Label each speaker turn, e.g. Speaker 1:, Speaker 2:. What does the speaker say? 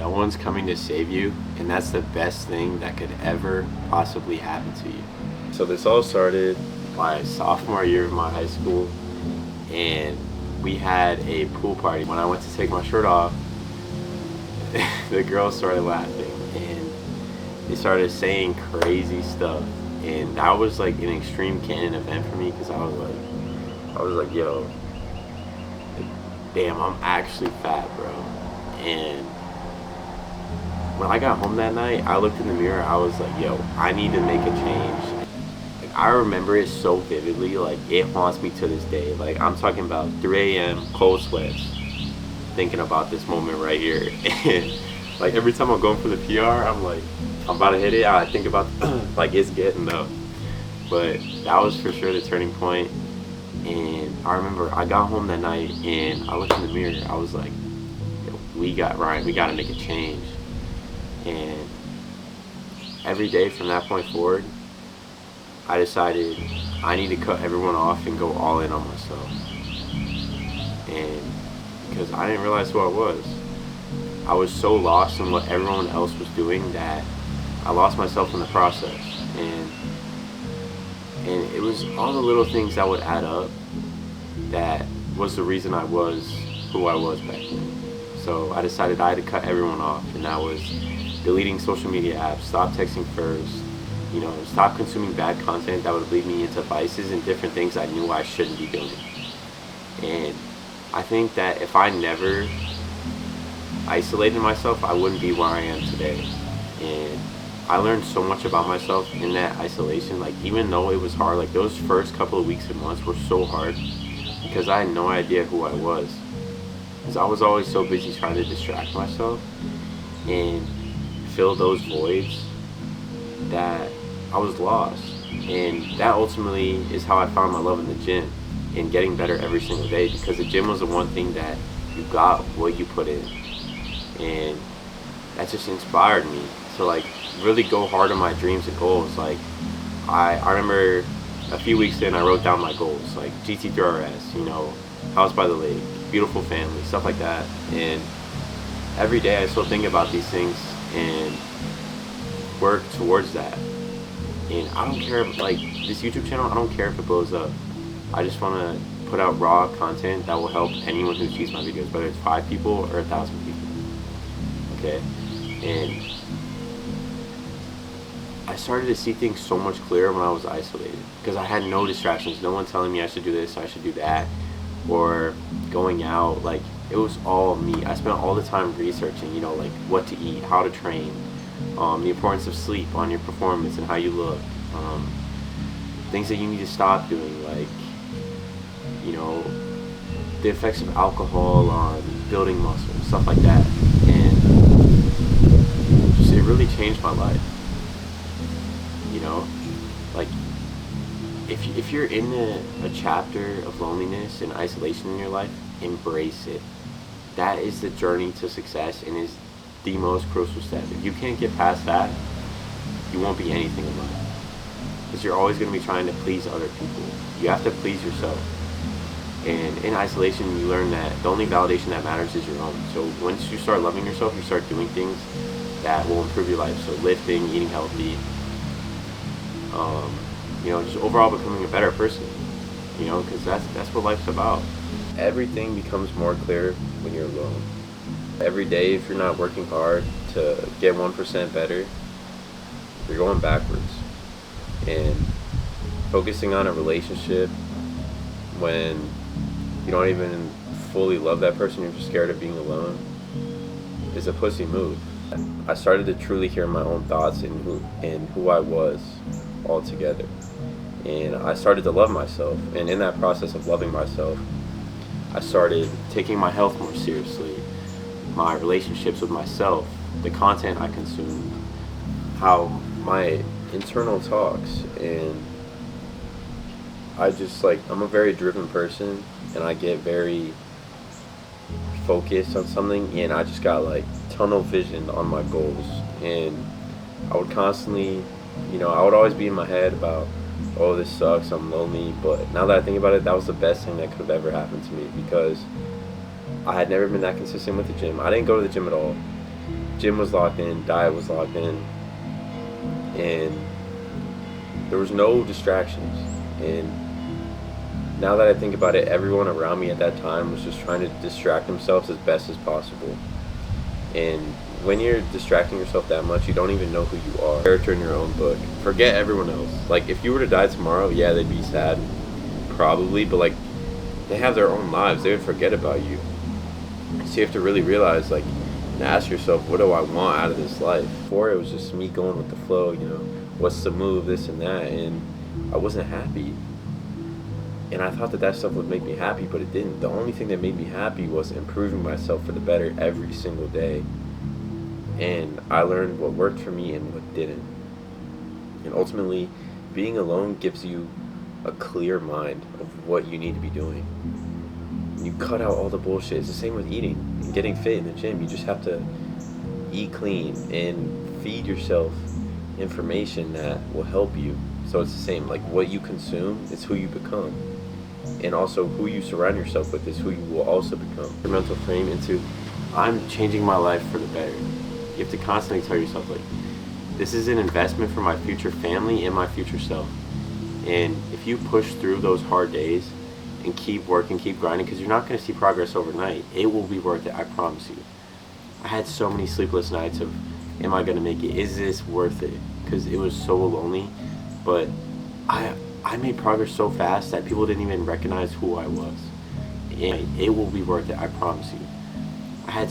Speaker 1: no one's coming to save you, and that's the best thing that could ever possibly happen to you. So this all started my sophomore year of my high school, and we had a pool party. When I went to take my shirt off, the girls started laughing, and they started saying crazy stuff, and that was like an extreme canon event for me, because I was like, yo, damn, I'm actually fat, bro. And when I got home that night, I looked in the mirror. I was like, yo, I need to make a change. Like, I remember it so vividly. Like, it haunts me to this day. Like, I'm talking about 3 a.m. cold sweats, thinking about this moment right here. And like every time I'm going for the PR, I'm like, I'm about to hit it. I think about like it's getting up. But that was for sure the turning point. And I remember I got home that night and I looked in the mirror. I was like, Ryan, we got to make a change. And every day from that point forward, I decided I need to cut everyone off and go all in on myself. And because I didn't realize who I was so lost in what everyone else was doing that I lost myself in the process. And it was all the little things that would add up that was the reason I was who I was back then. So I decided I had to cut everyone off, and that was deleting social media apps, stop texting first, stop consuming bad content that would lead me into vices and different things I knew I shouldn't be doing. And I think that if I never isolated myself, I wouldn't be where I am today. And I learned so much about myself in that isolation. Like, even though it was hard, like those first couple of weeks and months were so hard because I had no idea who I was. Because I was always so busy trying to distract myself and fill those voids that I was lost. And that ultimately is how I found my love in the gym and getting better every single day, because the gym was the one thing that you got what you put in. And that just inspired me to like really go hard on my dreams and goals. Like I remember a few weeks in, I wrote down my goals, like GT3RS, house by the lake, beautiful family, stuff like that. And every day I still think about these things and work towards that. And I don't care if, like, this YouTube channel, I don't care if it blows up. I just want to put out raw content that will help anyone who sees my videos, whether it's 5 people or 1,000 people. Okay? And I started to see things so much clearer when I was isolated, because I had no distractions, no one telling me I should do this, I should do that, or going out. Like, it was all me. I spent all the time researching, like what to eat, how to train, the importance of sleep on your performance and how you look, things that you need to stop doing, like, the effects of alcohol on building muscle, stuff like that. And just, it really changed my life. Like, if you're in a chapter of loneliness and isolation in your life, embrace it. That is the journey to success and is the most crucial step. If you can't get past that, you won't be anything in life, because you're always going to be trying to please other people. You have to please yourself. And in isolation, you learn that the only validation that matters is your own. So once you start loving yourself, you start doing things that will improve your life. So lifting, eating healthy, just overall becoming a better person, because that's what life's about. Everything becomes more clear when you're alone. Every day, if you're not working hard to get 1% better, you're going backwards. And focusing on a relationship when you don't even fully love that person, you're just scared of being alone, is a pussy move. I started to truly hear my own thoughts and who I was altogether. And I started to love myself. And in that process of loving myself, I started taking my health more seriously, my relationships with myself, the content I consumed, how my internal talks. And I'm a very driven person, and I get very focused on something, and I just got like tunnel vision on my goals. And I would constantly, I would always be in my head about, oh, this sucks, I'm lonely. But now that I think about it, that was the best thing that could have ever happened to me, because I had never been that consistent with the gym. I didn't go to the gym at all. Gym was locked in, diet was locked in, and there was no distractions. And now that I think about it, everyone around me at that time was just trying to distract themselves as best as possible. And when you're distracting yourself that much, you don't even know who you are. Character in your own book. Forget everyone else. Like, if you were to die tomorrow, yeah, they'd be sad, probably, but like, they have their own lives. They would forget about you. So you have to really realize, like, and ask yourself, what do I want out of this life? Before, it was just me going with the flow, what's the move, this and that, and I wasn't happy. And I thought that that stuff would make me happy, but it didn't. The only thing that made me happy was improving myself for the better every single day. And I learned what worked for me and what didn't. And ultimately, being alone gives you a clear mind of what you need to be doing. You cut out all the bullshit. It's the same with eating and getting fit in the gym. You just have to eat clean and feed yourself information that will help you. So it's the same. Like, what you consume is who you become. And also, who you surround yourself with is who you will also become. Your mental frame into, I'm changing my life for the better. You have to constantly tell yourself, like, this is an investment for my future family and my future self. And if you push through those hard days and keep working, keep grinding, because you're not going to see progress overnight, it will be worth it, I promise you. I had so many sleepless nights of, am I going to make it? Is this worth it? Because it was so lonely. But I made progress so fast that people didn't even recognize who I was. And it will be worth it, I promise you.